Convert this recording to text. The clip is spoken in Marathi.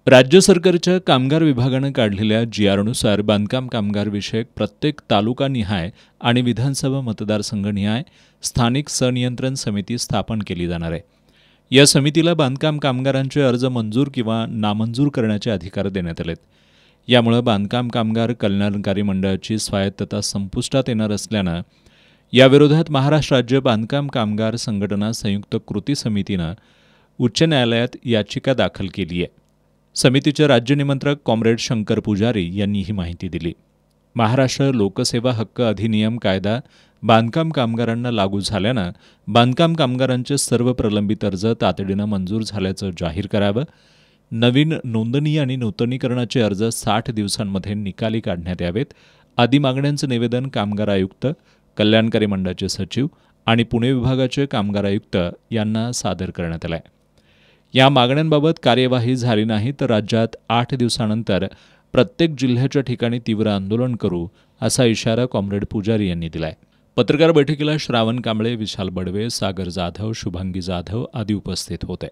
राज्य सरकारच्या कामगार विभागानं काढलेल्या जी.आरनुसार बांधकाम कामगार विषयक प्रत्येक तालुकानिहाय आणि विधानसभा मतदारसंघनिहाय स्थानिक संनियंत्रण समिती स्थापन केली जाणार आहे. या समितीला बांधकाम कामगारांचे अर्ज मंजूर किंवा नामंजूर करण्याचे अधिकार देण्यात आलेत. यामुळे बांधकाम कामगार कल्याणकारी मंडळाची स्वायत्तता संपुष्टात येणार असल्यानं याविरोधात महाराष्ट्र राज्य बांधकाम कामगार संघटना संयुक्त कृती समितीनं उच्च न्यायालयात याचिका दाखल केली आहे. समितीचे राज्य निमंत्रक कॉम्रेड शंकर पुजारी यांनी ही माहिती दिली. महाराष्ट्र लोकसेवा हक्क अधिनियम कायदा बांधकाम कामगारांना लागू झाल्यानं बांधकाम कामगारांचे सर्व प्रलंबित अर्ज तातडीनं मंजूर झाल्याचं जाहीर करावं. नवीन नोंदणी आणि नूतनीकरणाचे अर्ज 60 दिवसांमध्ये निकाली काढण्यात यावेत. आदी मागण्यांचं निवेदन कामगार आयुक्त, कल्याणकारी मंडळाचे सचिव आणि पुणे विभागाचे कामगार आयुक्त यांना सादर करण्यात आलं आहे. या मागण्यांबाबत कार्यवाही झाली नाही तर राज्यात 8 दिवसानंतर प्रत्येक जिल्ह्याच्या ठिकाणी तीव्र आंदोलन करू असा इशारा कॉम्रेड पुजारी यांनी दिलाय. पत्रकार बैठकीला श्रावण कांबळे, विशाल बडवे, सागर जाधव, शुभांगी जाधव आदी उपस्थित होते.